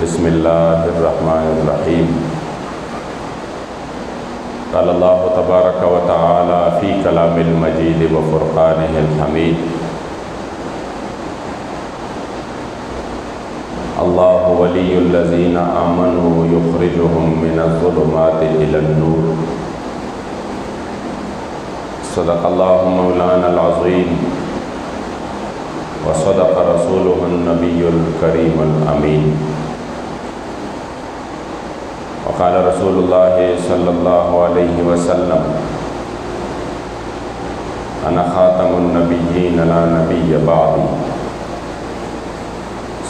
बिस्मिल्लाहिर्रहमानिर्रहीम। क़ाल अल्लाहु तबारक व तआला फ़ी कलामिल मजीद व फ़ुरक़ानिहिल हमीद। अल्लाहु वलियुल्लज़ीना आमनू युख़रिजुहुम मिनज़्ज़ुलुमाति इलन-नूर। सदक़ल्लाहु मौलानल अज़ीम व सदक़ रसूलुहुन नबियुल करीमुल अमीन। व क़ाल रसूलुल्लाहि सल्लल्लाहु अलैहि वसल्लम अना ख़ातमुन नबिय्यीन ला नबिय्य बअदी।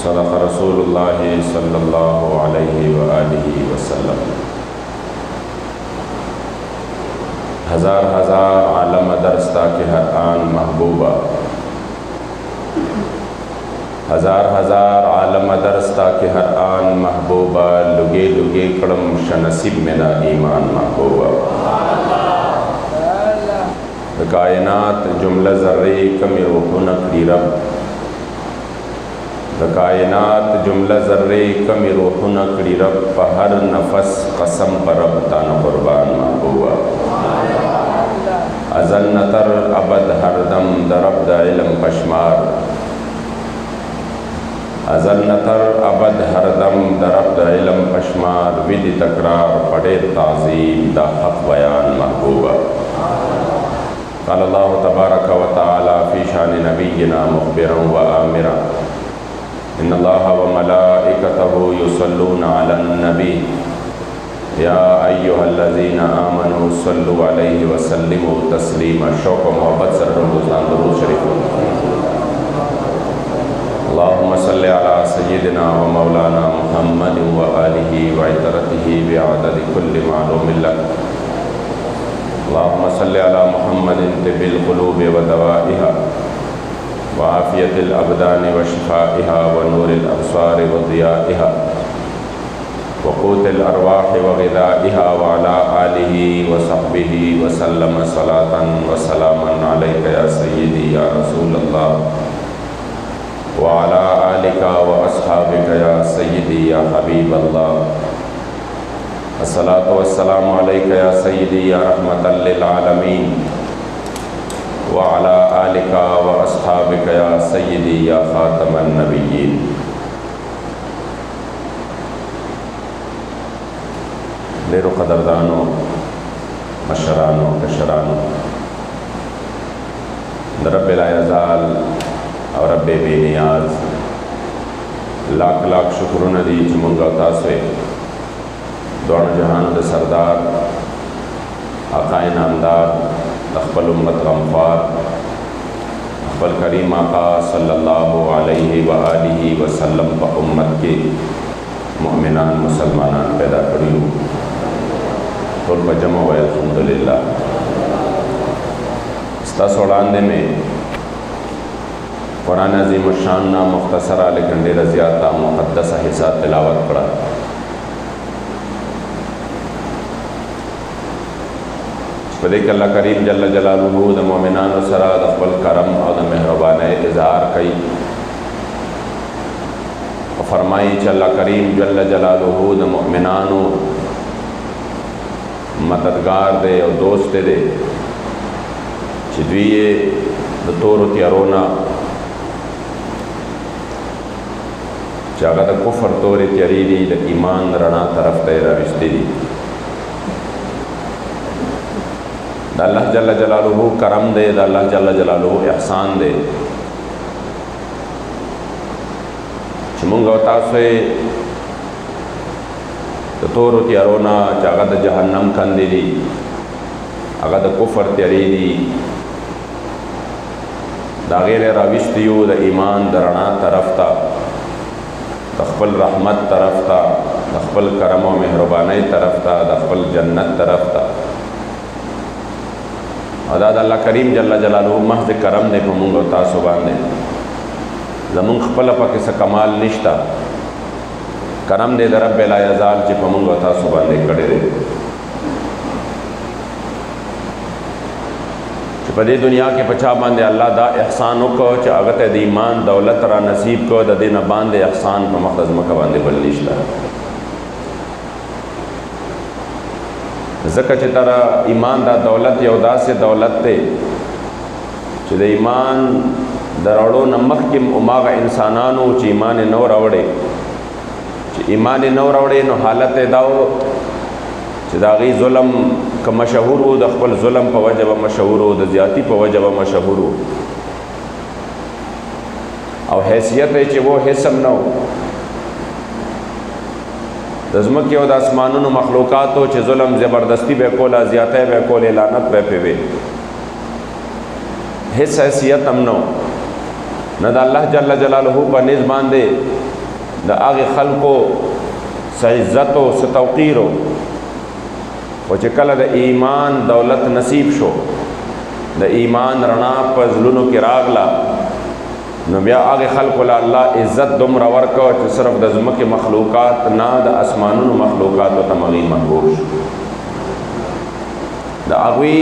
सदक़ रसूलुल्लाहि सल्लल्लाहु अलैहि व आलिहि वसल्लम। हज़ार हज़ार आलम दरस्ता के हर आन महबूबा, हज़ार हज़ार आलम दरस्ता के हर आन महबूबा, लुगे लुगे कड़म शनसीब मेरा ईमान महबूबा। कायनात जुमला ज़र्रे कमी रूहुन अक़ली रब, कायनात जुमला ज़र्रे कमी रूहुन अक़ली रब, हर नफस कसम पर रब तान कुर्बान महबूबा। अज़ल नतर अबद हरदम दरब द इल्म पशमार, अज़ल नतर अबद हरदम दरब द इल्म पशमार, विधि तकरार पढ़े ताज़ीम दा हक़ बयान महबूबा। क़ाल अल्लाहु तबारक व तआला फ़ी शान नबिय्यिना मुख़बिरन व आमिरा। इन्नल्लाह व मलाइकतहु युसल्लूना अलन नबी या अय्युहल्लज़ीना आमनू सल्लु अलैहि व सल्लिमू तस्लीमा। शौक़ व मोहब्बत से रोज़ान दुरूद शरीफ। अल्लाहुम्मा सल्लि अला सय्यिदिना व मौलाना मुहम्मदिन व आलिहि व इतरतिहि बिअददि कुल्लि मालूमिन लक। अल्लाहुम्मा सल्लि अला मुहम्मदिन तिब्बिल क़ुलूबि व दवाइहा व आफ़ियतिल अबदानि व शिफ़ाइहा व नूरिल अब्सारि व ज़ियाइहा व क़ूतिल अरवाहि व ग़िज़ाइहा व अला आलिहि व सहबिहि व सल्लम सलातन व सलामन अलैका या सय्यदी या रसूलल्लाह व अला आलिका व अस्हाबिका या सय्यदी या हबीबल्लाह। अस्सलातु वस्सलामु अलैका या सय्यदी या रहमतल लिल आलमीन व अला आलिका व अस्हाबिका या सय्यदी या ख़ातमन नबिय्यीन। देर क़दरदानो, मशरानो, कशरानो, रब्बिल आज़ाल और रब्बे बेनियाज लाख लाख शुक्र दी चुमंगा तासवे दोनों जहान दे सरदार आकाए नामदार अक़बल उम्मत गमफ़ार अक़बल करीम आका सल्लल्लाहु अलैहि व आलिहि वसल्लम व उम्मत के मोमिनान मुसलमानान पैदा करी तोल बजम व अल्हम्दुलिल्लाह। इस्ता सोड़ांदे में कुरान अज़ीम शान ना मुख्तसरा लेकिन ढेर ज़्यादा मुक़द्दस हिस्सा तिलावत पड़ा। देख अल्लाह करीम जल्ल जलालुहु द मोमिनान सरा अक़बल करम और मेहरबान इज़हार कई और फरमाई च अल्लाह करीम जल्ल जलालुहु द मोमिनानो मददगार दे और दोस्त दे चिद्विये द तोर त्यारोना चागा द कुफर तोर त्यारी दी द ईमान रणा तरफ तेरा रिश्ते दी अल्लाह जल्ल जलालुहु करम दे, अल्लाह जल्ल जलालुहु एहसान दे। चमुंगा तासे तो तोर त्यारोना जागा द जहन्नम कंदी दी आगा द कुफर त्यारी दी दागेर राविस्तियु द ईमान दरणा तरफ ता तख़बल रहमत तरफ ता तख़बल करम व मेहरबानी तरफ ता तख़बल जन्नत तरफ ता। अदाद अल्लाह करीम जल्ल जलालुहु महज़ करम दे पमुंग तासु बांधे ज़मुंग खपल पके स कमाल निश्ता करम दे रब्बिल आज़ाल चे पमुंग तासु बांधे कड़े दे। چې په دې دنیا کې په چا باندې الله دا احسان وکړو چې هغه ته د ایمان دولت را نصیب کړو، د دې نه باندې احسان په مخ د ځمکه باندې بل نشته. ځکه چې تر ایمان دا دولت یو داسې دولت دی چې د ایمان د راوړو نه مخکې هماغه انسانانو چې ایمان یې نه و راوړی، چې ایمان یې نه و راوړی نو حالت یې دا و چې د هغې ظلم که مشهور و، د خپل ظلم په وجه به مشهور و، د زیاتی په وجه به مشهور و، او حیثیت یې چې وہ حسم نه و. د ځمکې او د اسمانونو مخلوقاتو چې ظلم زبردستی به کوله، زیاتی به کولې، لعنت به پې وې، هیڅ حیثیت هم نه و. نه د الله جل جلاله په نزد باندې د هغې خلکو څه عزت او څه توقیر و. او چې کله د ایمان دولت نصیب شو، د ایمان رڼا په زړونو کې راغله، نو بیا هغې خلکو له الله عزت دومره ورکړه چې صرف د ځمکې مخلوقات نه د اسمانونو مخلوقاتو ته هغوی محبوب شو. د هغوی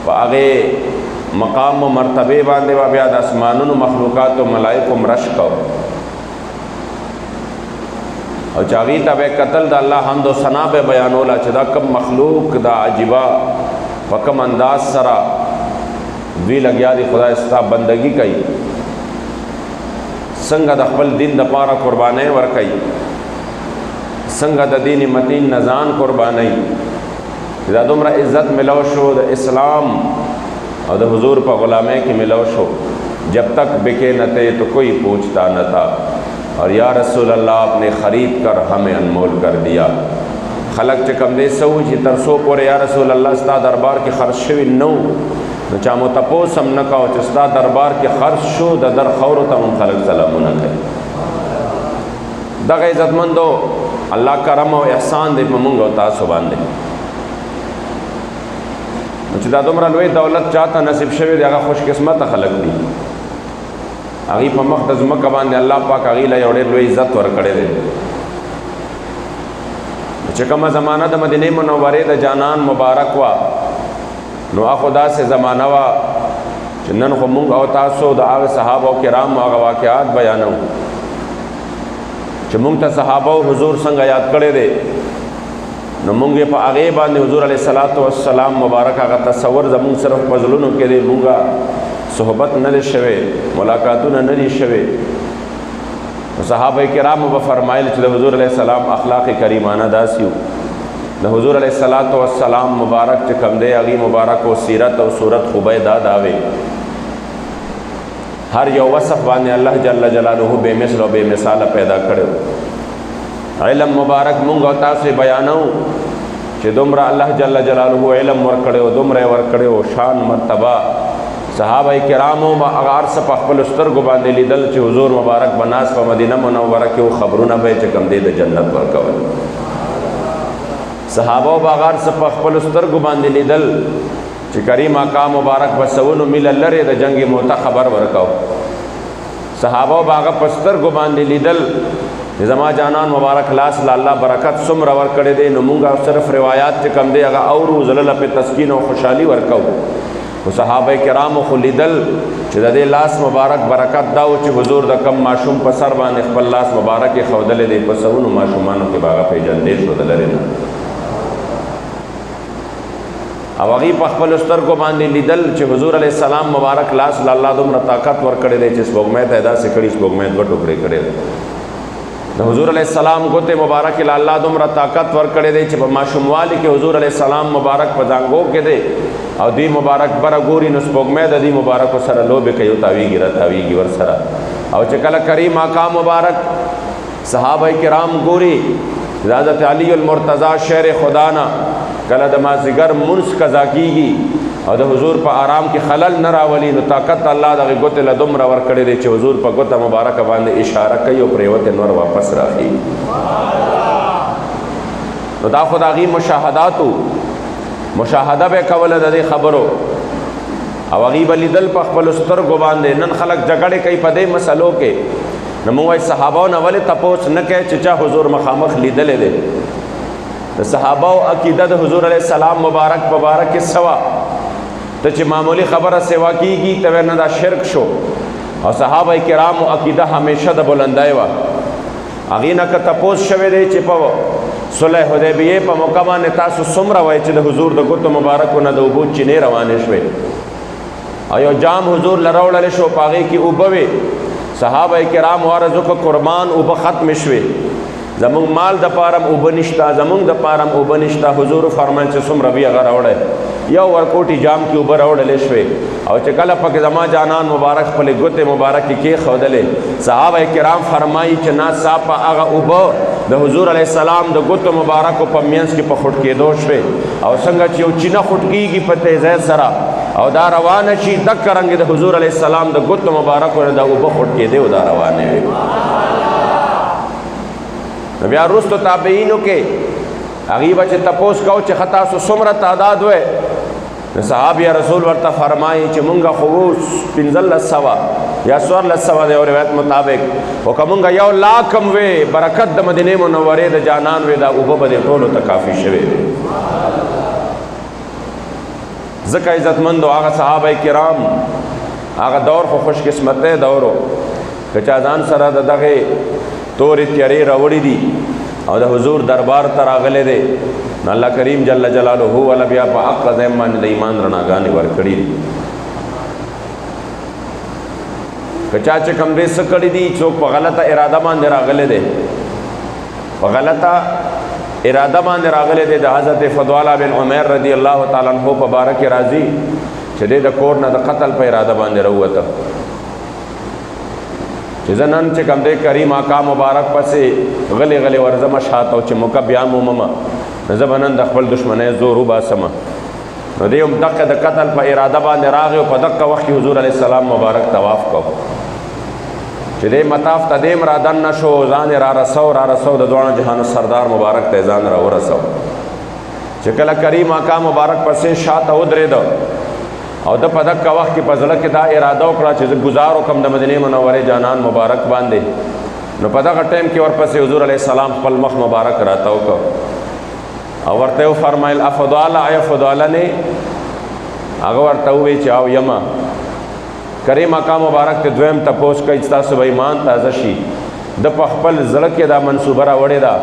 په هغې مقام و مرتبه باندې به بیا د اسمانونو مخلوقاتو ملائکو مرش کو، او چې هغې ته به یې کتل د الله حمد و ثنا به بیانوله چې دا کم مخلوق دا عجیبه په کم انداز سره دوی لګیا دي خدای ستا بندگی کوي، څنګه د خپل دین دپاره قربانۍ ورکوي، څنګه د دین متین نه ځان قربانوي. دا دومره عزت ملو شو د اسلام اور حضور پر غلامے کی ملو شو، جب تک بکے نہ تھے تو کوئی پوچھتا نہ تھا، اور یا رسول اللہ آپ نے خرید کر ہمیں انمول کر دیا. خلق چکم دے سو چی ترسو پورے یا رسول اللہ ستا دربار کی خرچ شوی نو، نو چامو تپوس ہم نکاو چی ستا دربار کی خرچ شو دا در خورو تا من خلق سلامو نکے. دا عزت مندو اللہ کرم و احسان دے ممونگو تاسو باندے. چې دا دومره لوی دولت چاته نصیب شوی دی هغه خوش قسمته خلک دي. هغې په مخ د ځمکه باندې الله پاک هغې له یو ډېر لوی عزت ورکړی دی. چې کومه زمانه د مدینې منورې د جانان مبارک وه، نو هغه داسې زمانه وه چې نن خو موږ او تاسو د هغه صحابو کرامو هغه واقعات بیانو چې موږ ته صحابو حضور څنګه یاد کړی دی، نو مونږ په هغې باندې حضور علیه الصلاۃ والسلام مبارک هغه تصور زمونږ صرف په زړونو کې دی، مونږه صحبت نه دی شوی، ملاقاتونه نه دي شوی. صحابه کرامو به فرمایل چې د حضور علیه السلام اخلاق کریمانه داسې وو. د حضور علیه الصلاۃ والسلام مبارک چې کوم دی هغې مبارک و سیرت او صورت خوبی دا داوې، هر یو وصف باندې الله جل جلاله بے مثل او بے مثاله پیدا کړی. علم مبارک مونږ او تاسو بیانو چې دومره الله جل جلاله علم ورکړی او دومره ورکړی او شان مرتبه صحابه کرامو ما هغه هر څه په خپلو سترګو باندې لیدل چې حضور مبارک به ناست په مدینه منوره کې و خبرونه به یې چې کوم دی د جنت ورکول. صحابو به هغه هر څه په خپلو سترګو باندې لیدل چې کریم آقا مبارک به سونو میله لرې د جنګ موته خبر ورکو. صحابو به هغه په سترګو باندې لیدل زما جانان مبارک لاس لا الله برکت څومره ورکړی دی، نو مونږ صرف روایات چې کوم دی هغه اورو، زړه له پې تسکین او خوشحالي ورکو. خو صحابه کرامو خو لیدل چې د دې لاس مبارک برکت دا و چې حضور د کم ماشوم په سر باندې خپل لاس مبارک یې ښودلی دی، په سونو ماشومانو کې به هغه پېژندې شو د لرې نه. او هغې په خپلو سترګو باندې لیدل چې حضور علیه السلام مبارک لاس له الله دومره طاقت ورکړی دی چې سپوږمۍ ته یې داسې کړي سپوږمۍ دوه ټوکرې کړی دی. د حضور علیہ السلام ګوتې مبارک له الله دومره طاقت ورکړی دی چې په ماشوموالي کې حضور علیہ السلام مبارک په زانګو کې دی او دوی مبارک بره ګوري نو سپوږمۍ د دوی مبارکو سره لوبې کوي او تاویږي راتاویږي ورسره. او چې کله کریم آقا مبارک صحابه کرام ګوري حضرت علی المرتضی شیر خدا نه کله د مازدیګر منځ قضا کیږي او د حضور په آرام کې خلل نه راولي، نو طاقت الله دغه ګوتې له دومره ورکړی دی چې حضور په ګوته مبارکه باندې اشاره کوي او پرېوتې نور واپس راخي. نو دا خو د هغې مشاهداتو مشاهده به یې کوله د دې خبرو او هغې به لیدل په خپلو سترګو باندې. نن خلک جګړې کوي په دې مسلو کې، نو موږ وایي صحابو نه ولې تپوس نه کوي چې چا حضور مخامخ لیدلی دی. د صحابو عقیده د حضور علیه السلام مبارک کې سوا ته چې معمولی خبره سیوا کیږي ته نه دا شرک شو. او صحابه کرامو عقیده همیشه د بلندای وه. هغې نه که تپوس شوی دی چې په صلح حدیبیې په موقع باندې تاسو څومره وایي چې د حضور د ګوتو مبارکو نه د اوبو چینې روانې شوې او یو جام حضور له راوړلی شو، په هغې کې اوبه وې. صحابه کرامو عرض وکړه قربان اوبه ختمې شوې، زمونږ مال د پاره اوبه نشته، زمونږ د پاره اوبه نشته. حضور فرمایل چې څومره وي هغه راوړی. یو ورکوټي جام کې اوبه راوړلې شوې او چې کله پکې زما جانان مبارک خپلې ګوتې مبارکې کېښودلې، صحابه کرام فرمایي چې ناڅاپه هغه اوبه د حضور علیه السلام د ګوتو مبارکو په منځ کې په خوټ کېدو شوې. او څنګه چې یو چینه خوټ کېږي په تیزۍ سره او دا روانه شي، دکه رنګې د حضور علیه السلام د ګوتو مبارکو نه دا اوبه خوټ کېدې او دا روانې وې. نو بیا وروستو تابعینو کې هغې به چې تپوس کو چې ښه تاسو څومره تعداد وی، نو صحابي رسول ورته فرمایي چې مونږ خو 1500 یا 1400 د یو روایت مطابق، خو که مونږ 1,00,000 هم وی، برکت د مدینې منورې د جانان وی، دا اوبه به دې ټولو ته کافي شوې وې. ځکه عزتمندو هغه صحابه کرام هغه دور خو خوش قسمتی دور و که چا ځان سره د دغې تورې تیارې راوړي دي او د حضور دربار ته راغلی دی، نو الله کریم جل جلاله والا بیا په حق ځای باندې د ایمان رڼاګانې ورکړي دي. که چا چې کوم دی څه کړي دي، څوک په غلطه اراده باندې راغلی دی، په غلطه اراده باندې راغلی دی، د حضرت فضاله بن عمیر رضی الله تعالی عنہ په باره کې راځي چې دی د کور نه د قتل په اراده باندې راووته. چې زه نن چې کوم دی کریم آقا مبارک پسې غلی غلی ورځمه شاته او چې موقع بیا موممه، نو زه به نن د خپل دشمنۍ زور وباسمه. نو دی هم دقه د قتل په اراده باندې راغی او په دقه وخت کې حضور علیه السلام مبارک طواف کو چې دی مطاف ته دیم را دن نشو، ځان یې را رسو د دواړو جهانو سردار مبارک ته ځان را ورسو. چې کله کریم آقا مبارک پسې شاته ودرېده او د په دقه وخت کې په زړه کې دا اراده وکړه چې زه ګزار وکړم د مدینې منورې جانان مبارک باندې، نو په دغه ټایم کې ورپسې حضور علیه السلام خپل مخ مبارک راته وکړ او ورته وفرمایل افضاله آیا فضاله نه؟ هغه ورته وویل چې او یمه. کریم آقا مبارک ته دویم تپوس کوي چې تاسو به ایمان تازه شي. د په خپل زړه کې دا منصوبه راوړې ده،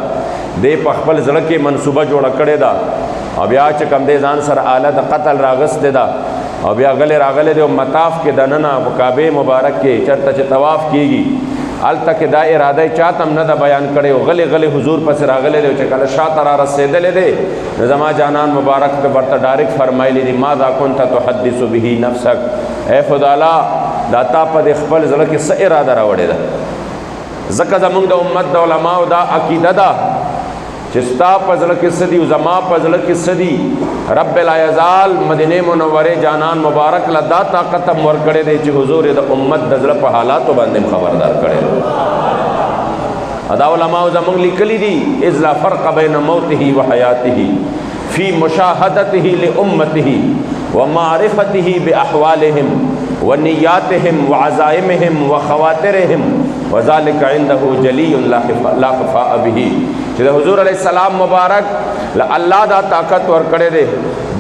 دی په خپل زړه کې منصوبه جوړه کړې ده او بیا چې کوم دی ځان سره آله د قتل راغستې ده او بیا غلی راغلی دی او مطاف کې دننه په کعبې مبارک کې چېرته چې طواف کېږي هلته کې دا اراده یې چاته هم نه ده بیان کړې او غلی غلی حضور پسې راغلی دی چې کله شاته را رسېدلی دی نو زما جانان مبارک ته ورته ډایرکټ فرمایلی دي ماذا كنت تحدث به نفسک، ای خداله دا تا په دې خپل زړه کې څه اراده راوړې ده؟ ځکه زمونږ د امت د علماو دا عقیده ده چې ستا په زړه کې څه دي او زما په زړه کې څه دي، رب العزال مدینې منورې جانان مبارک له دا طاقت هم ورکړی دی چې حضور یې د امت د زړه په حالاتو باندې خبردار کړی دی. دا علماو زمونږ لیکلي دي اذ لا فرق بین موته و حیاته فی مشاهدته لامته ومعرفته باحوالهم ونیاتهم وعزائمهم وخواطرهم وذلك عنده جلی لا خفاء به. چې د حضور علیه السلام مبارک الله دا طاقت ورکړی دی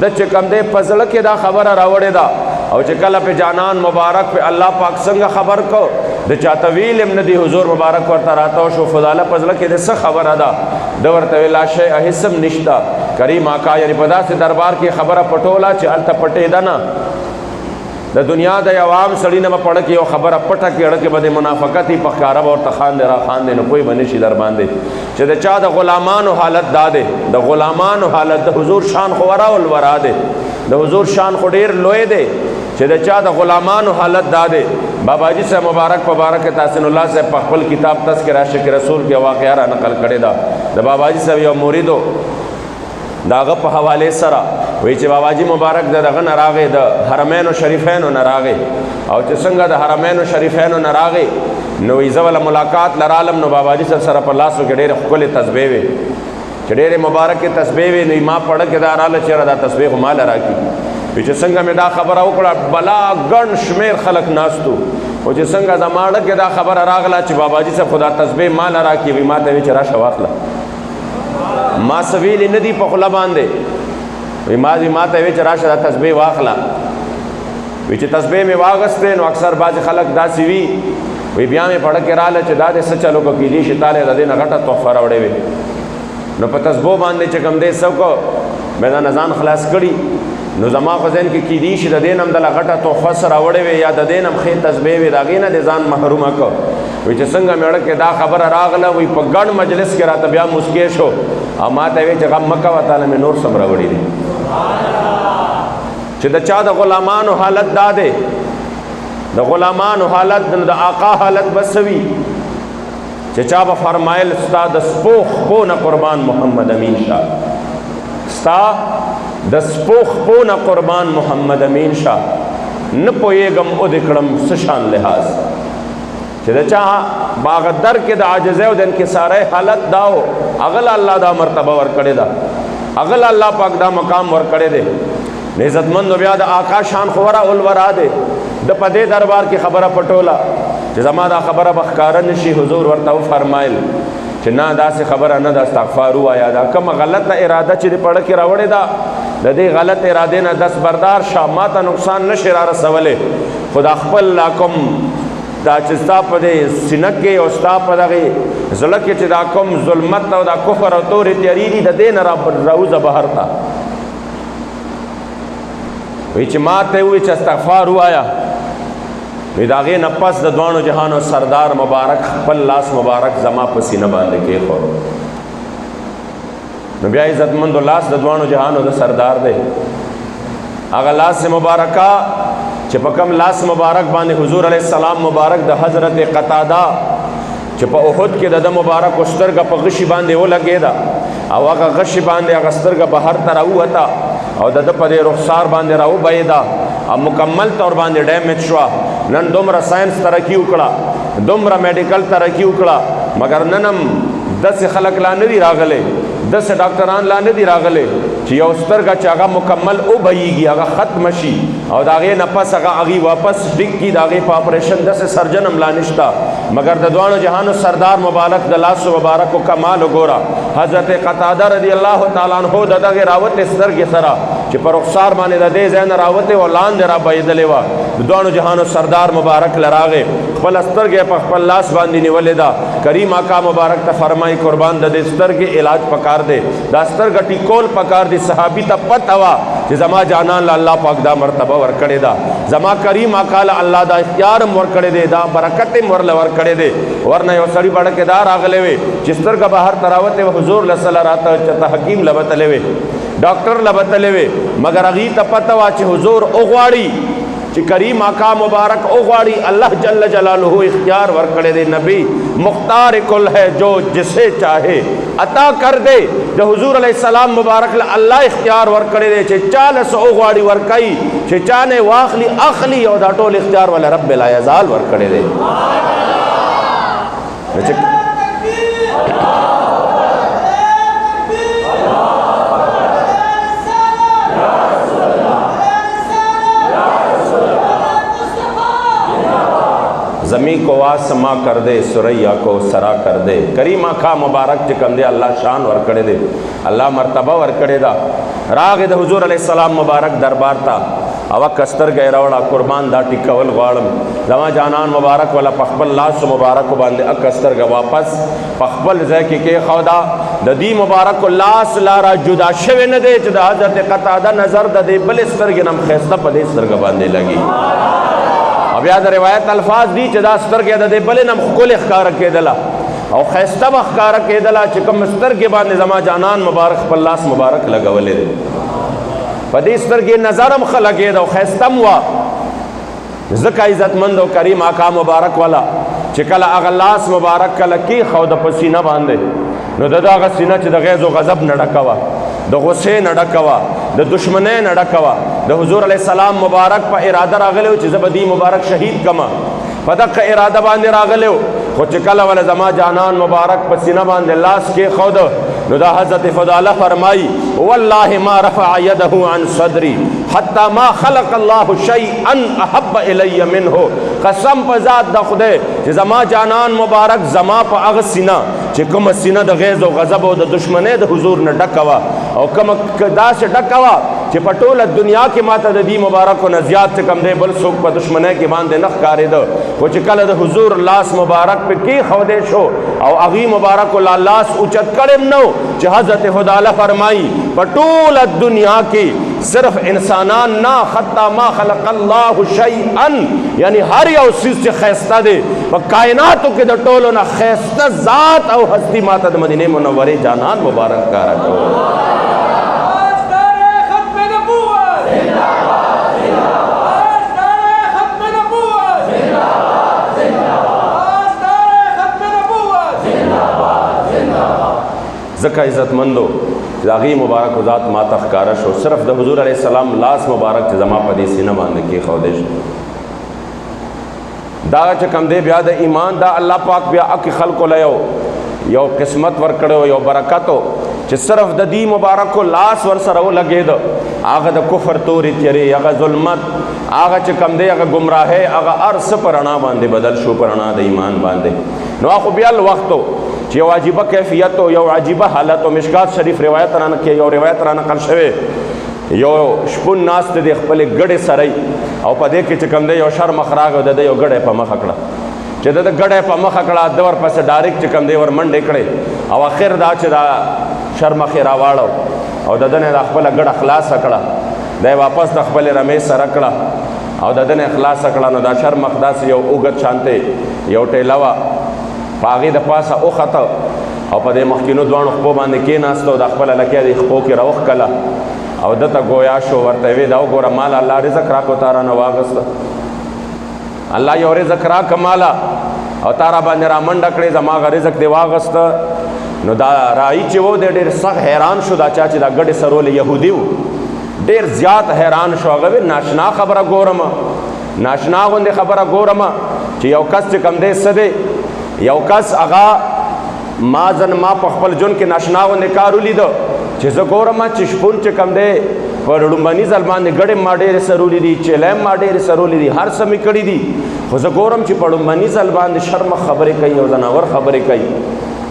د چې کوم دی په زړه کې دا خبره راوړې ده او چې کله په جانان مبارک په الله پاک څنګه خبر کو د چا طویل هم نه دی حضور مبارک ورته راته شو فضاله په زړه کې د څه خبره ده د ورته لا شی حسم نشته. کریم آقا یعنی په داسې دربار کې خبره پټوله چې هلته پټېده نه. د دنیا د یو عام سړي نه به پړه کې یو خبره پټه کې اړه کې به د منافقت یې په ښکاره به ورته خاندې را خاندې نو کوی به نه شي در باندې چې د چا د غلامانو حالت دا دی. د غلامانو حالت د حضور شان خو ورا الورا دی، د حضور شان خو ډېر لوی دی چې د چا د غلامانو حالت دا دی. باباجي صاحب مبارک تحسین الله صاحب په خپل کتاب تذکرہ عاشق رسول کې واقعه را نقل کړې ده. د باباجي صاحب یو مریدو د هغه په حوالې سره وایي چې باباجي مبارک د دغه نه راغی د حرمینو شریفینو نه راغی او چې څنګه د حرمینو شریفینو نه راغی نو وایي زه وله ملاقات لرالم نو باباجي صاحب سره په لاسو کې ډېرې ښکلې تسبیح وې چې ډېرې مبارکې تسبیح وې نو ما پړه کې دا راله چېرې دا تسبیح خو ماله راکړي. وایي چې څنګه مې دا خبره وکړه بلا ګڼ شمېر خلک ناستو او چې څنګه زما اړه کې دا خبره راغله چې باباجي صاحب خو دا تسبیح ماله راکړي وایي ما ته وایي چې راشه واخله ما سویلی ندی په خوله باندې وایي ما ته وایي چې راشه دا تسبیح واخله وی چې تسبیح مې واغستې نو اکثر بعضې خلک داسې وی بیا مې پړه کې راله چې دا دې څه چلو کو کېدای شي تاله د دې نه غټه تحفه راوړې وي نو په تسبو باندې چې کوم دی څه کو مې دا نظان خلاص کړي نو زما په ذهن کې کېدای شي د دې نه هم دله غټه تحفه سره راوړې وي یا د دې نه هم ښې تسبیح وي د هغې نه دې ځان محرومه کړ وی چې څنګه مېړه کې دا خبره راغله وی په ګڼ مجلس کې راته بیا مسکې شو او ما ته وی چې غم مه کوه تاله مې نور سم راوړي دي چې د چا د غلامانو حالت دا دی د غلامانو حالت د آقا حالت بسوي چې چا به فرمایل ستا د سپوخ پو نه قربان محمد امین شاه ستا د سپوخ پو نه قربان محمد امین شاه نه پوهېږم او د کړم څه شان لحاظ چې د چا باغ در کې د عاجزۍ او د انکسارۍ حالت دا و هغه الله دا مرتبه ورکړې ده هغه الله پاک دا مقام ورکړی دی عزتمند بیا د آقا شان خورا الورا دی د پدې دربار کې خبره پټوله چې زما دا خبره به ښکاره نشي حضور ورته وفرمایل چې نه داسې خبره نه ده استغفار ووایه دا کومه غلطه اراده چې د پړه کې راوړې ده د دې غلط ارادې نه دستبردار شه ما ته نقصان نشي را رسولی خو دا خپل لا کوم دا چې ستا په دې سینه کې او ستا په دغې زړه کې چې دا کوم ظلمت او دا کفر او تورې تیارې دي د دې نه راوځه بهر ته وی چې ما ته وی چې استغفار ووایه وی د هغې نه پس د دواړو جهانو سردار مبارک خپل لاس مبارک زما په سینه باندې کېښود نو بیا عزتمندو لاس د دواړو جهانو د سردار دی هغه لاس مبارکه چې په کوم لاس مبارک باندې حضور علیه السلام مبارک د حضرت قتاده چې په احد کې د ده مبارک سترګه په غشي باندې ولګېده او هغه غشي باندې هغه سترګه بهر ته راووته او د ده په دې رخسار باندې راوبهېده او مکمل طور باندې ډیمیج شوه نن دومره ساینس ترقي وکړه دومره میډیکل ترقي وکړه مګر نن هم داسې خلک لا نه دي راغلی داسې ډاکټران لا نه دي راغلی چې یو سترګه چې هغه مکمل وبهیږي هغه ختم شي او د هغې نه پس هغه هغې واپس ډیک کړي د هغې په اپریشن داسې سرجن هم لا نشته مګر د دواړو جهانو سردار مبارک د لاسو مبارکو کمال وګوره حضرت قتاده رضی الله تعالی عنه د دغې راوتې سترګې سره چې په رخسار باندې د دې ځای نه راوتې وه لاندې را بهېدلې وه د دواړو جهانو سردار مبارک له راغې خپله سترګې په خپل لاس باندې نیولې ده کریم آقا مبارک ته فرمایي قربان د دې سترګې علاج پکار دی دا سترګه ټیکول پکار دی صحابي ته پته وه چې زما جانان له الله پاک دا مرتبه ورکړې ده زما کریم آقا له الله دا اختیار هم ورکړی دی دا برکت هم ورله ورکړی دی ورنه یو سړي بړه کې دا راغلی وې چې سترګه بهر ته راوتې وه حضور له صله راته چېرته حکیم له بتلې وې ډاکټر له بتلې وې مګر هغې ته پته وه چې حضور وغواړي چې کریم آقا مبارک وغواړي الله جل جلاله اختیار ورکړی دی نبی مختار کل ہے جو جسے چاہے عطا کر دے د حضور علیہ السلام مبارک له الله اختیار ورکړی دی چې چاله څه وغواړي ورکوي چې چا نه واخلي اخلي او دا ټول اختیار ولا رب لا یزال ورکړی دی زمین کو آسما کر دے سریا کو سرا کر دے کریم آقا مبارک چې کوم دی الله شان ورکړی دی الله مرتبه ورکړی ده راغې د حضور علیه السلام مبارک دربار ته او کسترګې راوړه قربان دا ټیکول غواړم زما جانان مبارک ولا په خپل لاس مبارک باندې کسترګه واپس په خپل ځای کې کېښوده د دې مبارک لاس لاره جدا شوی نه دی چې د حضرت قتاده نظر د دې بلې سترګې نه هم ښایسته په دې سترګه باندې لګي او بیا د روایت الفاظ دي چې دا سترګې د دې بلې نه هم ښکلې ښکاره کېدله او ښایسته به ښکاره کېدله چې کوم سترګې باندې زما جانان مبارک خپل لاس مبارک لګولی دی په دې سترګې نظر هم ښه لګېده او ښایسته هم وه ځکه عزتمند او کریم آقا مبارک والا چې کله هغه لاس مبارک کله کېښوده په سینه باندې نو د ده هغه سینه چې د غیظ و غضب نه ډکه وه د غصې نه ډکه وه د دشمنۍ نه ډکه وه د حضور علیه السلام مبارک په اراده راغلی و چې زه به دې مبارک شهید کړمه په دغه اراده باندې راغلی و خو چې کله وله زما جانان مبارک په سینه باندې لاس کېښوده نو دا حضرت فضاله فرمایي والله ما رفع يده عن صدري حتى ما خلق الله شيئا احب الي منه قسم په ذات د خدای چې زما جانان مبارک زما په هغه سینه چې کومه سینه د غیظ او غضب او د دشمنۍ د حضور نه ډکه وه او کومه داسې ډکه وه چې په ټوله دنیا کې ماته د دې مبارکو نه زیات چې کوم دی بل څوک په دشمنۍ کې باندې نه ښکارېده خو چې کله د حضور لاس مبارک پې کېښودی شو او هغې مبارکو لا لاس اوچت کړی نو چې حضرت خداله فرمایي په ټوله دنیا کې صرف انسانان نه حتی ما خلق الله شیئا یعنی هر یو څیز چې ښایسته دی په کائناتو کې د ټولو نه ښایسته ذات او هستی ماته د مدینې منورې جانان مبارک ښکاره کړو ځکه عزتمندو چې د هغې مبارکو ذات ماته ښکاره شو صرف د حضور علیه السلام لاس مبارک چې زما په دې سینه باندې کېښودی شو دا چې کوم دی بیا د ایمان دا الله پاک بیا اکې خلکو له یو قسمت ورکړی یو برکت چې صرف د دې مبارکو لاس ورسره ولګېده هغه د کفر تورې تیرې هغه ظلمت هغه چې کوم دی هغه ګمراهۍ هغه هر څه په رڼا باندې بدل شو په رڼا د ایمان باندې نو خو بیا الوقت چې یو عجیبه کیفیت او یو عجیبه حالت او مشکات شریف روایت را کې یو روایت را نقل شوی یو شپون ناست دی خپلې ګډې سره او په دې کې چې کوم دی یو شر مخ راغی د ده یو ګډی په مخه کړه چې د ده ګډی په مخه کړه ده ورپسې ډایرکټ چې کوم دی ور منډې کړې او اخر دا چې دا شر مخ یې راواړو او د ده نه دا خپله ګډه خلاصه کړه دی واپس د خپلې رمې سره کړه او د ده نه خلاصه کړه نو دا شر مخ داسې یو اوږد شانتې یو ټیله وه په هغې د پاسه وخته او په دې مخکینو دواړو خپو باندې کېناسته او د خپله لکۍ د خپو کې راوښکله او ده ته ګویا شو ورته ویې دا وګوره ماله الله رزق راکړو تا رانه واغسته الله یو رزق راکړه ماله او تا را باندې را منډه کړې زما هغه رزق دې واغسته نو دا رایي چې و دی ډېر سخت حیران شو دا چا چې دا ګډې سرولې یهودي و ډېر زیات حیران شو هغه ویل ناشنا خبره ګورم ناشنا غوندې خبره ګورم چې یو کس چې کوم دی څه دی یو کس هغه ما په خپل ژوند کې ناشنا غوندې کار ولیده چې زه ګورم چې شپون چې کوم دی په لومبني ځل باندې ګډې ما ډېرې سرولې دي چیلیم ما ډېرې سرولې دي هر څه مې کړي دي خو زه ګورم چې په لومبني ځل باندې شرمه خبرې کوي او ځناور خبرې کوي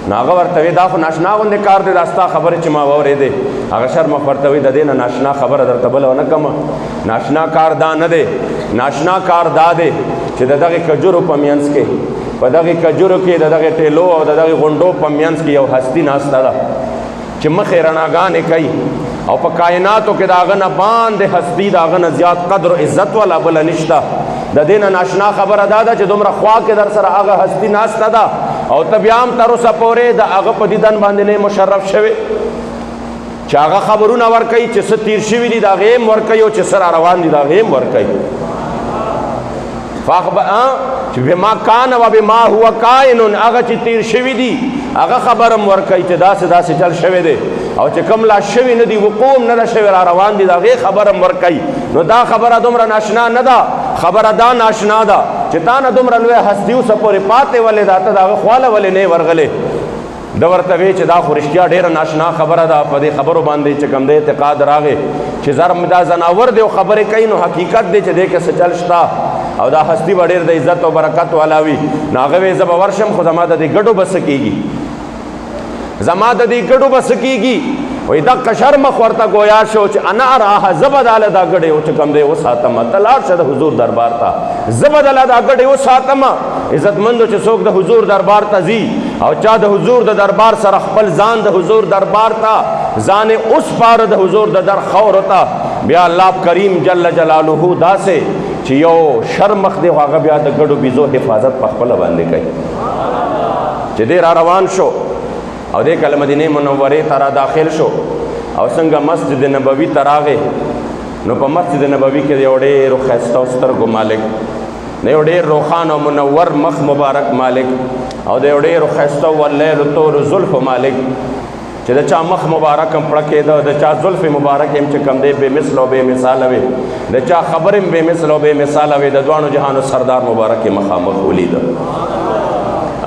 نو هغه ورته وایي دا خو ناشنا غوندې کار دی دا ستا خبرې چې ما واورېدې هغه شرمه ورته وایي د دې نه ناشنا خبره درته بله ونه کړمه ناشنا کار دا نه دی ناشنا کار دا دی چې د دغې کجورو په منځ کې په دغې کجورو کې د دغې ټیلو او د دغې غونډو په منځ کې یو هستي ناسته ده چې مخې رڼاګانې کوي او په کائناتو کې د هغه نه باندې هستي د هغه نه زیات قدر و عزت والا بله نشته د دې نه ناشنا خبره دا ده چې دومره خوا کې در سره هغه هستي ناسته ده او ته بیا هم تر اوسه پورې د هغه په دیدن باندې نه مشرف شوې چې هغه خبرونه ورکوي چې څه تیر شوي دي د هغې هم ورکوي او چې څه را روان دي د هغې هم ورکوي چې بما کان و بما هو کائن هغه چې تیر شوي دي هغه خبر هم ورکوي چې داسې داسې چل شوی دی او چې کوم لا شوي نه دي وقوع هم نه ده شوی را روان دي د هغې خبر هم ورکوي نو دا خبره دومره ناشنا نه ده خبره دا ناشنا ده چې تا نه دومره لویه هستي اوسه پورې پاتې ولې ده ته د هغه خواله ولې نه یې ورغلې ده ورته وی چې دا خو رښتیا ډېره ناشنا خبره ده په دې خبرو باندې چې کوم دی اعتقاد راغی چې دا ځناور دی او خبرې کوي نو حقیقت دی چې دې کې څه چل شته او دا هستی به ډېر د عزت او برکت والا وي نو هغه وی زه به ورشم خو زما د دې ګډو به څه کېږي زما د دې ګډو به څه کېږي وایي دقه شرمخ ورته ګویا شو چې انا اراها زه به دله دا ګډې چې کوم دی وساتمه ته لاړ شه د حضور دربار ته زه به دله دا ګډې وساتمه عزتمندو چې څوک د حضور دربار ته ځي او چا د حضور د دربار سره خپل ځان د حضور دربار ته ځان یې وسپاره د حضور د در خورو ته بیا الله کریم جل جلاله داسې چې یو شرمخ دی هغه بیا د ګډو بیزو حفاظت په خپله باندې کوي چې دی را روان شو او دی کله مدینې منورې ته را داخل شو او څنګه مسجد نبوي ته راغی نو په مسجد نبوي کې یو ډېر ښایسته سترګو مالک د یو ډېر روښانه او منور مخ مبارک مالک او د یو ډېر ښایسته واللیل تور زلفو مالک چې د چا مخ مبارک هم پړکېده د چا زلف مبارک هم چې کوم دی بې مثل او بې مثاله وې د چا خبر هم بې مثل او بې مثاله وې د دواړو جهانو سردار مبارک یې مخامخ ولیده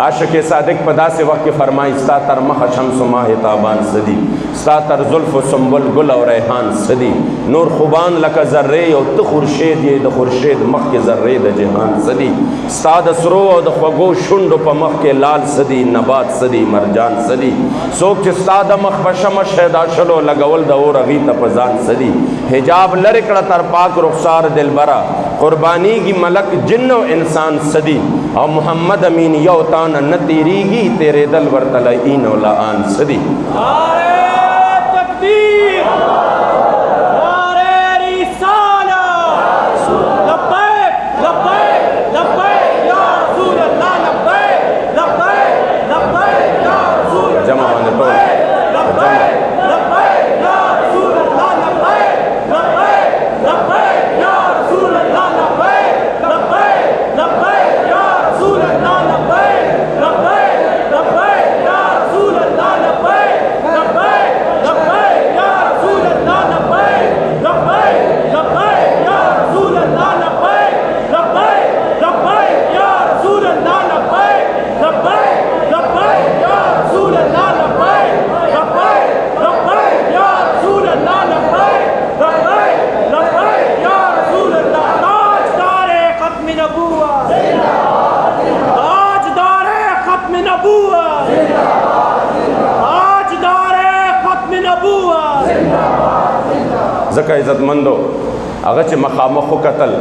عاشق صادق په داسې وخت کې فرمایي ستا تر مخه شمس و ماه تابان څه دي ستا تر زلف و سنبل گل او ریحان سدی نور خوبان لکه ذره او ته خورشید یې د خورشید مخ کې ذره د جهان سدی ستا د سرو او د خوږو شونډو په مخ کې لال سدی نبات سدی مرجان سدی څوک چې ستا د مخ په شمع شیدا شلو لګول د اور هغې ته په ځان سدي حجاب لرې کړه تر پاک رخسار دلبره قربانیږي ملک جن او انسان سدي او محمد امین یو تانه نه تیریږي تیرېدل ورته لعین او لعان سدي نعرہ تکبیر نعرہ رسالت لبیک لبیک لبیک یا رسول اللہ لبیک لبیک لبیک یا رسول اللہ جمع باندې ټول ځکه عزتمندو هغه چې مخامخ وکتل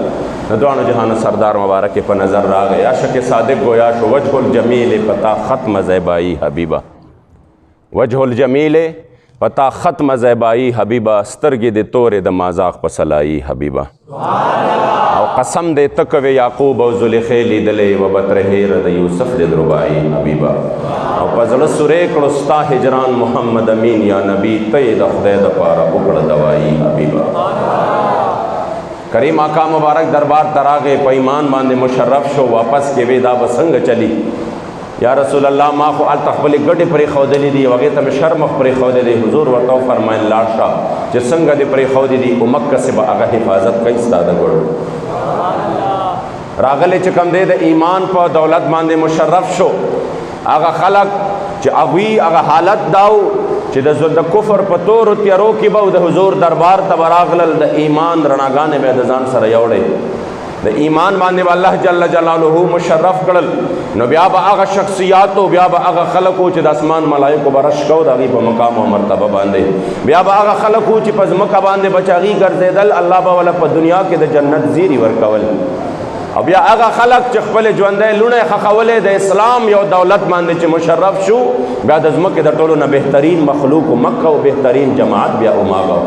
د دواړو جهان سردار مبارک په نظر راغی عاشق صادق گویا شو وجه الجمیل پتا ختم زیبایی حبیبه وجه الجمیل پتا ختم زیبایی حبیبه سترګې د تورې د مازاغ په سلایي حبیبه او قسم دې تکوي یعقوب او زلیخې لیدلې و بترهیر د یوسف د رباعي حبیبه او په زړه سورې کړو ستا هجران محمد امین یا نبی ته د خدای دپاره وکړه دوایي حبیبه کریم آقا مبارک دربار تراغې په ایمان باندې مشرف شو واپس کې وې دا به څنګه چلی یا رسول الله ما خو هلته خپلې ګټې پرېښودلې دي هغې ته مې شرمخ پرېښودی دی حضور ورته وفرمیل لاړ شه چې څنګه دې پرېښودې دي امکسې به هغه حفاظت کوي ستا د ګړو راغلی چې کوم دی د ایمان په دولت باندې مشرف شو هغه خلق چې هغوی هغه حالت داو چې د کفر په تورو تیارو کې به د حضور دربار ته به راغلل د ایمان رڼاګانې به د ځان سره یوړې د ایمان باندې به الله جل جلاله مشرف کړل نو بیا به هغه شخصیاتو بیا به هغه خلقو چې د اسمان ملایکو به رش کو د هغې په مقام او مرتبه باندې بیا به هغه خلقو چې په ځمکه باندې به چې هغې ګرځېدل الله به وله په دنیا کې د جنت زیري ورکول او بیا هغه خلق چې خپل ژوندی لوڼه خښولې د اسلام یو دولت باندې چې مشرف شو بیا د ځمکې د ټولو نه بهترین مخلوق مکه او بهترین جماعت بیا اماغه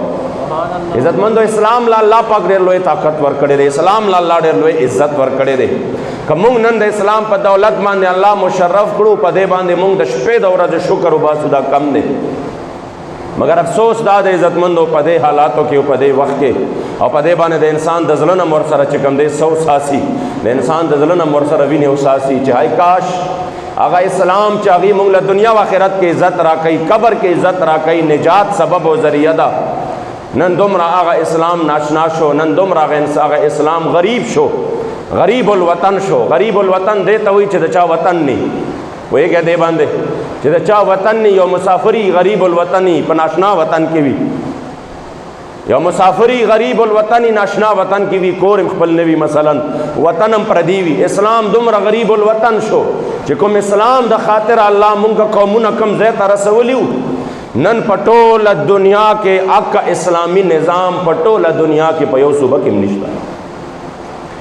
عزتمندو اسلام لا الله پاک ډېر لوی طاقت ورکړی دی اسلام لا الله ډېر لوی عزت ورکړی دی که موږ نن د اسلام په دولت باندې الله مشرف کړو په دې باندې موږ د شپې د ورځې شکر وباسو دا کم دی مگر افسوس دا د عزتمندو په دې حالاتو کې او په دې وخت کې او په دې باندې د انسان د زړه نه مور سره چې کوم دی سو ساسي د انسان د زړه نه مور سره وینې او ساسي چې های کاش هغه اسلام چې هغې موږ له دنیا و آخرت کې عزت راکوي قبر کې عزت راکوي نجات سبب او ذریعه ده نن دومره هغه اسلام ناشنا شو نن دومره هغه اسلام غریب شو غریب الوطن شو غریب الوطن دې ته وایي چې د چا وطن نی پوهېږئ دې باندې چې د چا وطن نی یو مسافري غریب الوطني په ناشنا وطن کې وي یو مسافري غریب الوطني ناشنا وطن کې وي کور خپل نه وي مثلا وطن هم پردي وي اسلام دومره غریب الوطن شو چې کوم اسلام د خاطر الله مونږ قومونه کم ځای ته رسولی وو نن په ټوله دنیا کې اکا اسلامي نظام په ټوله دنیا کې په یو صوبه کې هم نشته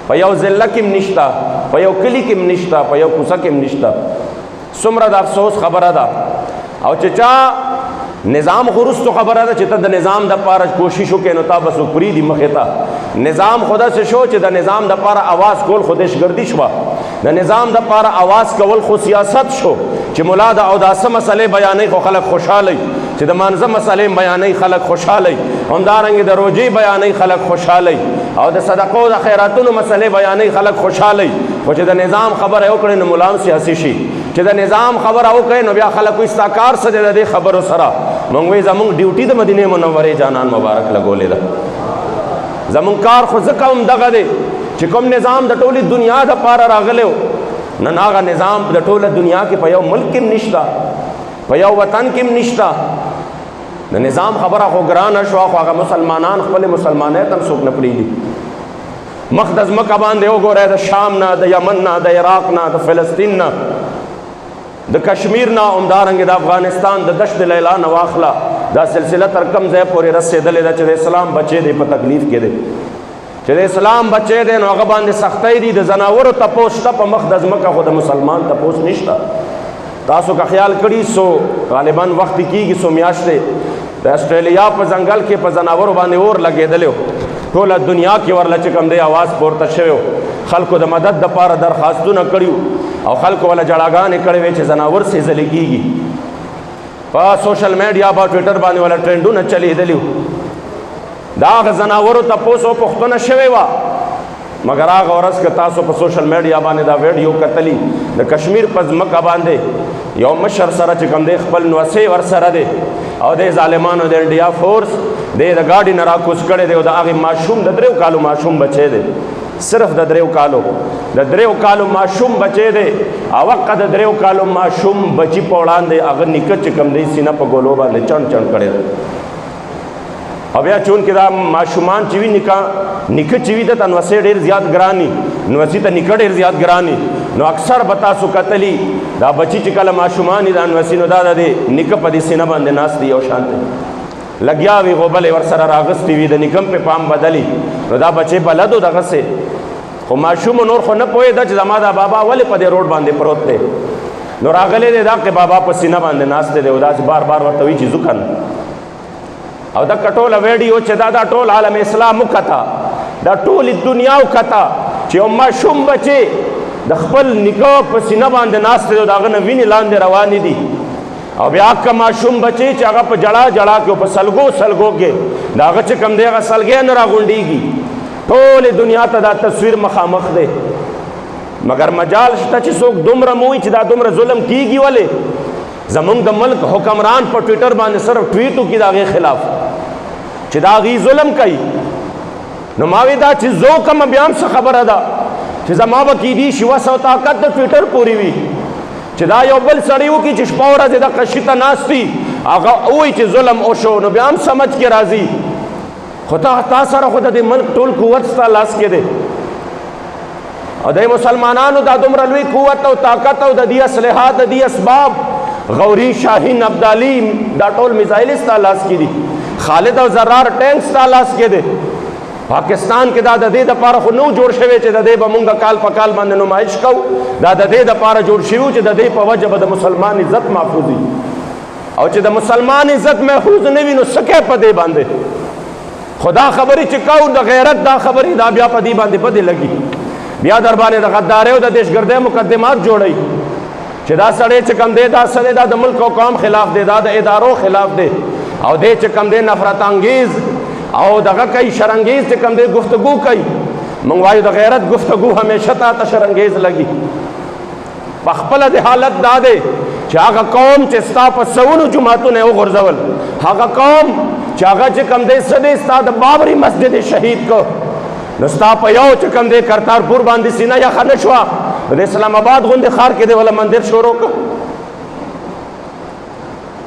په یو ضلع کې هم نشته په یو کلي کې هم نشته په یو کوڅه کې هم نشته څومره د افسوس خبره ده او چې چا نظام خورستو خبره ده چې ته د نظام دپاره کوشش وکړې نو تا بس پرېږدي مخې ته نظام خو داسې شو چې د نظام دپاره اواز کول خو دهشتګردي شوه د نظام دپاره اواز کول خو سیاست شو چې ملا د اوداسه مسئلې بیانوي خو خلک خوشحاله چې د مانځه مسئلې بیانوي خلک خوشحاله همدارنګې د روژې بیانوي خلک خوشحاله او د صدقو د خیراتونو مسئلې بیانوي خلک خوشحاله خو چې د نظام خبره وکړې نو ملا هم سیاسي شي چې د نظام خبره وکړې نو بیا خلک وایي ستا کار څه دی د دې خبرو سره موږ وایي زموږ ډیوټي د مدینې منورې جانان مبارک لګولې ده زموږ کار خو ځکه هم دغه دی چې کوم نظام د ټولې دنیا دپاره راغلی و نن هغه نظام د ټوله دنیا کې په یو ملک کې هم نشته په یو وطن کې هم نشته د نظام خبره خو ګرانه شوه خو هغه مسلمانان خپلې مسلمانۍ ته هم څوک نه پرېږدي. مخ د ځمکه باندې وګورئ، د شام نه، د یمن نه، د عراق نه، د فلسطین نه، د کشمیر نه، همدارنګې د افغانستان د دشت لیلا نه واخله، دا سلسله تر کوم ځای پورې رسېدلې ده چې د اسلام بچی دی په تکلیف کې دی، چې د اسلام بچی دی نو هغه باندې سختۍ دي. د ځناورو تپوس شته په مخ د ځمکه، خو د مسلمان تپوس نشته. تاسو که خیال کړي سو غالبا وخت کېږي څو میاشتې د اسټرالیا په ځنګل کې په ځناورو باندې اور لګېدلی و. ټوله دنیا کې ورله چې کوم دی آواز پورته شوی و، خلکو د مدد دپاره درخواستونه کړي او خلکو وله جړاګانې کړې وې چې ځناور سېزلې کېږي. په سوشل میډیا په ټویټر باندې وله ټرینډونه چلېدلي وو. د هغه ځناورو تپوس او پوښتنه شوې وه، مګر هغه ورځ که تاسو په سوشل میډیا باندې دا ویډیو کتلي، د کشمیر په ځمکه باندې یو مشر سره چې کوم دی خپل نوسې ورسره دی او د ظالمانو د انډیا فورس دی د ګاډي نه راکوز کړی دی او د هغې ماشوم د 3 کالو ماشوم بچی دی، صرف د 3 کالو ماشوم بچی دی. او هغه د 3 کالو ماشوم بچي په وړاندې هغه نیکه چې کوم دی سینه په ګولو باندې چڼ چڼ کړی دی. او بیا چونکې دا ماشومان چې وي نیکه چې وي دته نوسې ډېر زیات ګراني، نوسي ته نیکه ډېر زیات ګراني. نو اکثر به تاسو کتلي دا بچي چې کله ماشومان دي دا نوسي نو دا د نیکه په دې سینه باندې ناست دي یو شان دی لګیا وي، غوبلې ورسره راغستې وي، د نیکه په پام بدلي. نو دا بچی بلد و دغسې، خو ماشوم نور خو نه پوهېده چې زما دا بابا ولې په دې روډ باندې پروت دی. نو راغلی دی دا که بابا په سینه باندې ناست دی او داسې بار بار ورته وي چې ځو که نه. او دا ټوله ویډیو چې دا ټول عالم اسلام وکته، دا ټولې دنیا وکته چې یو ماشوم بچی د خپل نیکه په سینه باندې ناست دی او د هغه نه وینې لاندې روانې دي. او بیا که ماشوم بچی چې هغه په جړا کې او په سلګو کې د هغه چې کوم دی هغه سلګی نه راغونډېږي. ټولې دنیا ته دا تصویر مخامخ دی، مګر مجال شته چې څوک دومره موي چې دا دومره ظلم کېږي. ولې زمونږ د ملک حکمران په ټویټر باندې صرف ټویټ وکړي د هغې خلاف چې د هغې ظلم کوي. نو ما وی دا چې زو کومه بیا هم څه خبره ده چې زما به کېدي شي وس او طاقت د ټویټر پورې وي چې دا یو بل سړی وکړي چې شپه ورځې د قشي ته ناست وي، هغه ووایي چې ظلم وشو، نو بیا هم سمجھ کې راځي. خو تا سره خو د دې ملک ټول قوت ستا لاس کې دی او د مسلمانانو دا دومره لوی قوت او طاقت او د دې اصلحات د دې اسباب غوري، شاهین، ابدالي، دا ټول میزایل ستا لاس کې دي، خالد او زرار ټینک ستا لاس کې دی. پاکستان کې دا د دې دپاره خو نو جوړ شوی چې د دې به مونږ کال په کال باندې نمایش کوو، دا د دې دپاره جوړ شوي چې د دې په وجه به د مسلمان عزت محفوظ وي. او چې د مسلمان عزت محفوظ نه وي نو څه کوې په دې باندې؟ خو دا خبرې چې کوو د غیرت دا خبرې دا بیا په دې باندې بدې لګي، بیا در باندې د غدارۍ او د دهشتګردۍ مقدمات جوړوي چې دا سړی چې کوم دی دا سړی دا د ملک او قوم خلاف دی، دا د ادارو خلاف دی او دی چې کوم دی نفرت انګیز او دغه کوي شرانګیز چې کوم دی گفتگو کوي. موږ وایو د غیرت گفتگو همیشه تا ته شرانګیز لګي. په خپله د حالت دا دی چې هغه قوم چې ستا په سونو جوماتونه یې وغورځول، هغه قوم چې هغه چې کوم دی څه دی ستا د بابري مسجد شهید کو، نو ستا په یو چې کوم دی کرتارپور باندې سینه یخه نه شوه، د اسلام آباد غوندې ښار کې دی وله مندر شروع کړ.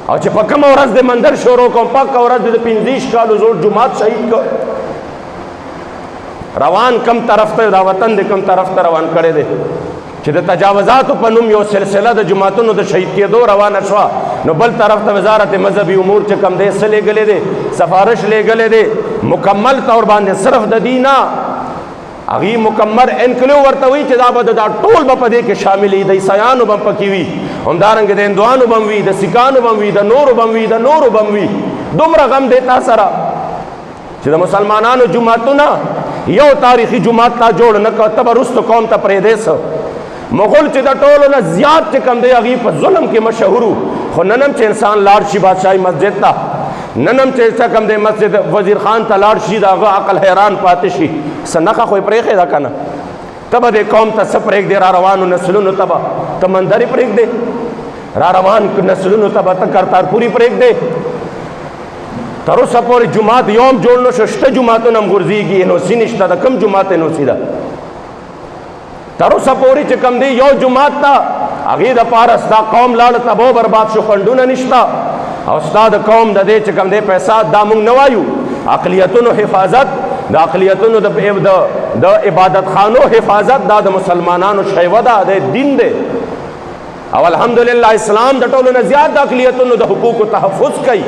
او چې په کومه ورځ د مندر شروع کوم پاکه ورځ د 25 کالو زوړ جومات شهید کړ. روان کم طرف ته دا وطن د کم طرف ته روان کړی دی چې د تجاوزاتو په نوم یو سلسله د جوماتونو د شهید کېدو روانه شوه، نو بل طرف ته وزارت مذهبي امور چې کوم دی څه لیږلی دی، سفارش لیږلی دی مکمل طور باندې صرف د دینه هغې مکمل انکلو ورته وي چې دا به دا ټول به په دې کې شامل وي، د عیسایانو به پکې وي، همدارنګې د هندوانو به وي، د سیکانو به وي، د نورو به وي، د نورو به وي. دومره غم دی تا سره چې د مسلمانانو جوماتونه یو تاریخي جومات تا جوړ نه کړ، ته به وروستو قوم ته پرېږدې څه. مغول چې د ټولو نه زیات چې کوم دی هغې په ظلم کې مشهور وو، خو نن هم چې انسان لاړ شي بادشاهي مسجد ته، نن هم چې څه کوم دی مسجد وزیر خان ته لاړ شي د هغه عقل حیران پاتې شي، څه نښه خو یې پرېښې ده که نه؟ ته به دې قوم ته څه پرېږدې؟ را روانو نسلونو ته به ته مندرې پرېږدې؟ را روان نسلونو ته به ته کرتارپوري پرېږدې؟ تر اوسه پورې جومات یو هم جوړ نه شو، شته جوماتونه هم غورځېږي، NOC نشته ده. کوم جومات NOC ده؟ تر اوسه پورې چې کوم دی یو جومات ته هغې دپاره ستا قوم لاړه تباه برباد شو، خنډونه نشته. او استاد قوم د دې چې کوم دې پیسې دا مونږ نه وایو اقلیتونو حفاظت د اقلیتونو د عبادت خانو حفاظت دا د مسلمانانو شیوه ده د دین دی او الحمدلله اسلام د ټولو نه زیات د اقلیتونو د حقوقو تحفظ کوي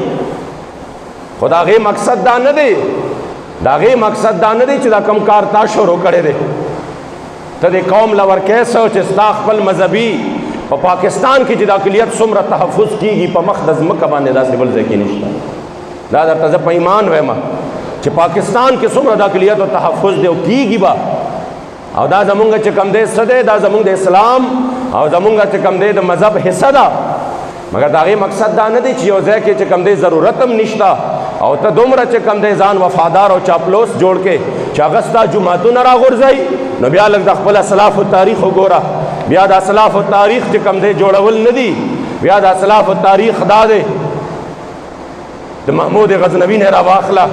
خو د هغې مقصد دا نه دی چې دا کم کار تا شروع کړی دی ته د قوم له ورکې څه چې ستا خپل مذهبي په پاکستان کې چې د اقلیت څومره تحفظ کیږي په مخ د ځمکه باندې داسې بل ځای کې نشته دا درته زه په ایمان وایم چې پاکستان کې څومره د اقلیتو تحفظ دی او کیږي به او دا زمونږ چې کم دی څه دی دا زمونږ د اسلام او زمونږ چې کم دی د مذهب حصه ده مګر د هغې مقصد دا نه دی چې یو ځای کې چې کم دی ضرورت هم نشته او ته دومره چې کم دی ځان وفادار او چاپلوس جوړ کې چې هغه ستا جوماتونه راغورځوي نو بیا لږ د خپل اسلافو تاریخ وګوره بیا د اسلافو تاریخ چې کم دی جوړول نه دي بیا د اسلافو تاریخ دا دی د محمود غزنوي نه راواخله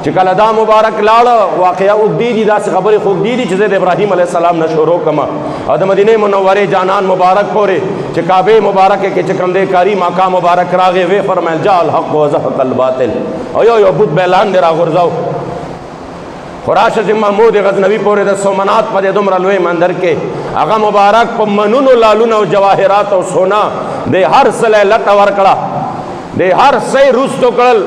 چې کله دا مبارک لاړه واقعه اوږدې دي داسې خبرې خو اوږدې دي چې زه د ابراهیم علیه السلام نه شروع کړم او د مدینې منورې جانان مبارک پورې چې کعبې مبارکې کې چې کوم دی کاري ماقام مبارک راغی ویې فرمیل جاء الحق وزهق الباطل او یو بت به لاندې راغورځو خو راشه چې محمود غزنوي پورې د سومنات په دې دومره لوی مندر کې هغه مبارک په منونو لالونه او جواهرات او سونا د هر څه لټه ورکړه د هر څه روستو کړل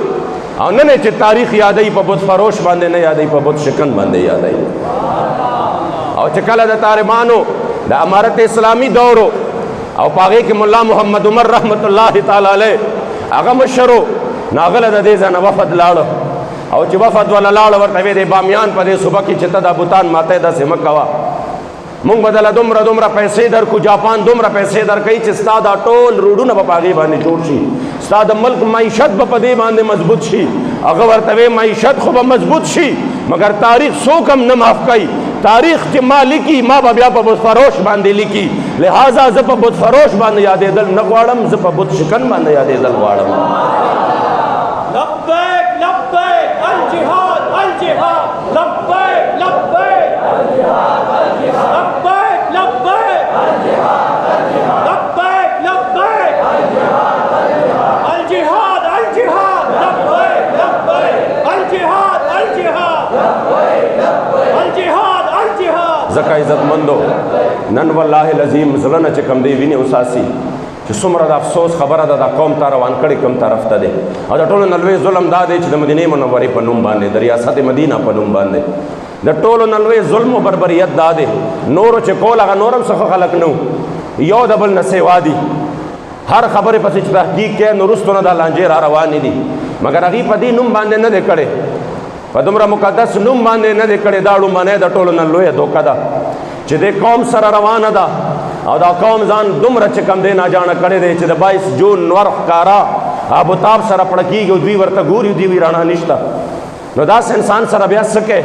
او نه چې تاریخ یادوي په بت فروش باندې نه یادوي په بت شکن باندې یادوي او چې کله د طالبانو د امارت اسلامی دورو او په هغې کې ملا محمد عمر رحمت الله تعالی علیه هغه مشرو نو هغه له د دې ځای نه وفد لاړه او چې وفد ولا لاړه ورته ویې د بامیان په دې صوبه کې چې ته دا بوتان ماته داسې مه کوه مونږ به دله دومره پیسې درکو جاپان دومره پیسې درکوي چې ستا دا ټول روډونه به په هغې باندې جوړ شي ستا د ملک معیشت به په دې باندې مضبوط شي هغه ورته ویې معیشت خو به مضبوط شي مګر تاریخ څوک هم نه معاف کوي تاریخ چې ما لیکي ما به بیا په بت فروش باندې لیکي لہذا زه په بت فروش باندې یادېدل نه غواړم زه په بت شکن باندې یادېدل غواړم لبیک لبیک الجهاد الجهاد لبیک لبیک الجهاد الجهاد لبیک لبیک الجهاد الجهاد لبیک لبیک الجهاد الجهاد الجهاد لبیک لبیک الجهاد الجهاد لبیک لبیک الجهاد الجهاد زکه عزتمندو نن والله العظیم زړه نه چې کوم دی وینې وساسي چې څومره د افسوس خبره ده دا قوم ته روان کړي کوم طرف ته دی او د ټولو نه لوی ظلم دا دی چې د مدینې منورې په نوم باندې د ریاست مدینه په نوم باندې د ټولو نه لوی ظلم و بربریت دا دی نورو چې کول هغه نور هم څه خلک نه یو د بل نه سیوا دي هر خبرې پسې چې تحقیق کوي نو وروستو نه دا لانجې را روانې دي مګر هغې په دې نوم باندې نه دی کړی په دومره مقدس نوم باندې نه دی کړی دا ړومبنۍ د ټولو نه لویه دوکه ده چې د قوم سره روانه ده او دا قوم ځان دومره چې کم دی ناجانه کړی دی چې د 22 جون نور ښکاره ابوتاب سره پړه کېږي او دوی ورته ګوري دوی وي رڼا نشته نو داسې انسان سره بیا څه کوې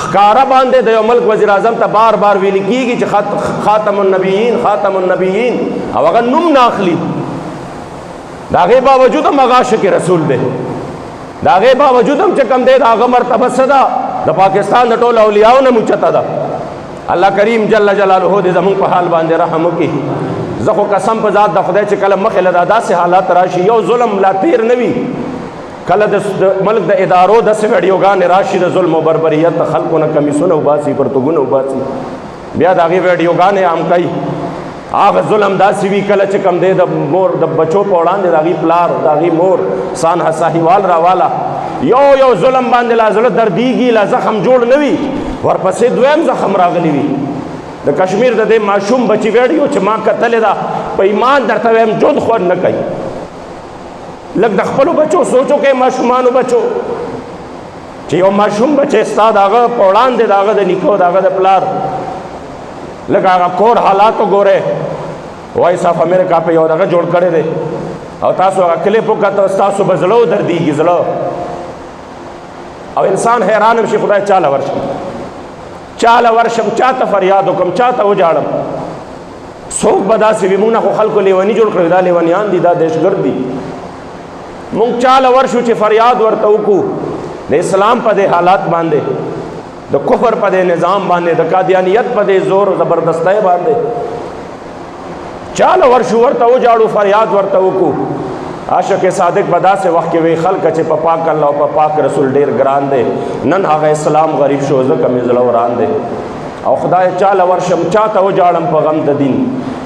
ښکاره باندې د یو ملک وزیر اعظم ته بار بار ویل کېږي چې خاتم النبیین خاتم النبیین او هغه نوم نه اخلي د هغې باوجود هم هغه عاشق رسول دی د هغې باوجود هم چې کم دی د هغه مرتبه څه ده د پاکستان د ټولو اولیاو نه موچته ده الله کریم جل جلاله دې زمونږ په حال باندې رحم وکړي زه خو قسم په ذات د خدای چې کله مخې له داسې حالات راشي یو ظلم لا تیر نه وي کله د ملک د ادارو داسې ویډیوګانې راشي د ظلم و بربریت د خلکو نه کمیسونه وباسي پرتوګونه وباسي بیا د هغې ویډیوګانې عام کوي هغه ظلم داسې وي کله چې کم دی د مور د بچو په وړاندې د هغې پلار د هغې مور سانحه ساهیوال راواله یو ظلم باندې لا زړه دردیږي لا زخم جوړ نه وي ورپسې دویم زخم راغلی وي د کشمیر د دې ماشوم بچی ویډیو چې ما کتلې ده په ایمان درته وایم جود خور نه کوي لږ د خپلو بچو سوچو کې ماشومانو بچو چې یو ماشوم بچی ستا د هغه په وړاندې د هغه د نیکو د هغه د پلار لږ هغه کور حالاتو ګورئ وایس آف امریکا په یو دغه جوړ کړی دی او تاسو هغه کلیپ وکتو ستاسو به زړه ودردېږي زړه او انسان حیران هم شي خدای چاله ورشم چاته فریاد وکړم چاته وجاړم څوک به داسې وي مونږ نه خو خلکو لیوني جوړ کړي دا لیونیان دي دا دهشتګرد دي مونږ چاله ورشو چې فریاد ورته وکړو د اسلام په دې حالات باندې د کفر په دې نظام باندې د قادیانیت په دې زور زبردستی باندې چاله ورشو ورته وجاړو فریاد ورته وکړو आशिक सादिक बदा से वक्त के वे खल्क चे पे पाक अल्लाह पे पाक रसूल ढेर ग्रान दे नन हगा इस्लाम गरीब शोज़ कमी ज़लवरान दे और खुदा चाल वर्षम चाहता हो जाड़म पे गम द दिन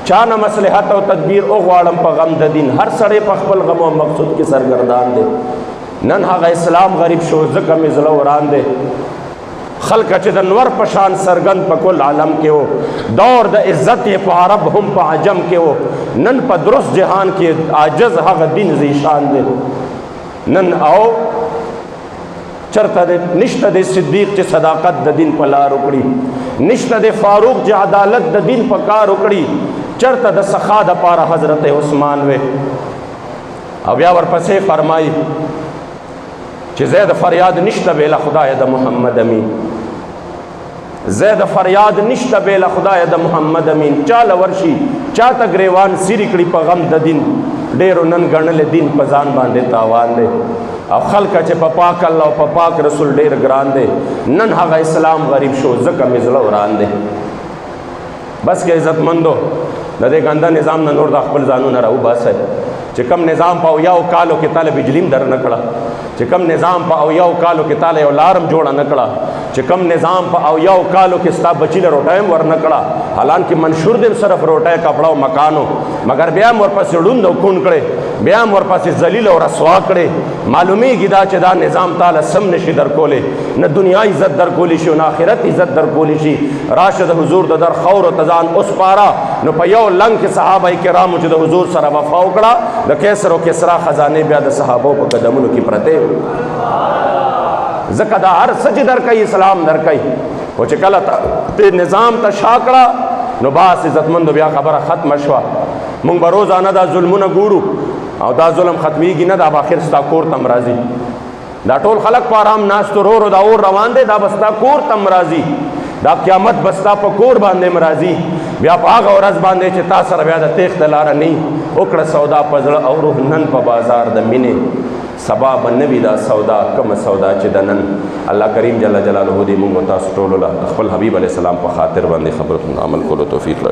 चा न मसलहत और तदबीर ओ वाड़म पे गम द दिन हर सड़े पखपल गम और मकसूद की सरगर्दान दे नन हगा इस्लाम गरीब शोज़ कमी ज़लवरान दे खल्क चे दनवर पशान सरगन पकुल आलम के हो दौर द इज़्ज़त ये पारब हम पाजम के हो नन प दुरुस्त जहान के आजज हग दिन ज़ीशान दे नन आओ चरता दे निश्त दे सिद्दीक चे सदाकत द दिन पला रुकड़ी निश्त दे फारूक चे अदालत द दिन पका रुकड़ी चरता द सखा द पारा हजरत उस्मान वे अब यावर पसे फरमाई चे ज़ैद फरियाद निश्त बेला खुदाए द मोहम्मद अमीन ज़ैद फरियाद निश्त बेला खुदाए द मोहम्मद अमीन चाल वर्षी चा तगरेवान सिरिकड़ी पगम द दिन डेरो नन गणले दिन पजान बांधे तावान दे अब खल्क चे पपाक अल्लाह पपाक रसूल डेर ग्रान दे नन हगा इस्लाम गरीब शो ज़क मिज़लवरान दे बस के इज़्ज़तमंदो नदे गंदा निज़ाम न नोर दाखबल जानू न रहू बस है चिकम निज़ाम पाओ याओ कालो के ताले बिजलीम दर नकड़ा चिकम निज़ाम पाओ याओ कालो के ताले अलार्म जोड़ा नकड़ा चिकम निज़ाम पाओ याओ कालो के स्ता बचीले रोटाएम वर नकड़ा हालांकि मंशूर दिन सरफ रोटाए कपड़ाओ मकानो मगर ब्याम वर पास डूंद कून करे ब्याम वर पास जलील और रसवा करे मालूमी गिदा चदा निज़ाम ताला सम नशी दर कोले न दुनिया इज़्ज़त दर कोलिशी न आखिरत इज़्ज़त दर कोलिशी राशिद हुजूर दर खौर तजान उस पारा न पयो लंग के सहाबा किराम च हुजूर सरा वफा उकड़ा द कैसर किसरा खजाने ब्याद सहाबों को कदमुन की प्रते ज़कदा हर सच दर कई इस्लाम दर कई वो चिकला ते निज़ाम त शाकड़ा नो बास इज़्ज़तमंद ब्या खबर ख़त्म शवा मुंग बरोज़ाना दा जुल्मुन गुरु और दा जुल्म ख़त्मी गी न दा आखिर स्ता कोर तमराजी दा टोल खलक पाराम नाश तो रो दा और रवान दे दा बस्ता कोर तमराजी दा क़यामत बस्ता पकोर बांधे मराजी ब्या पाग और अज बांधे चे तासर ब्या दा तेख तलारा नहीं ओकड़ा सौदा पजड़ और नन प बाजार द मिने सबा बनवी दा सौदा कम सौदा चे दनन अल्लाह करीम जल्ल जलालहु दी मुंग तास टोलोला अखबल हबीब अलैहि सलाम प खातिर बंदे खबर अमल को तौफीक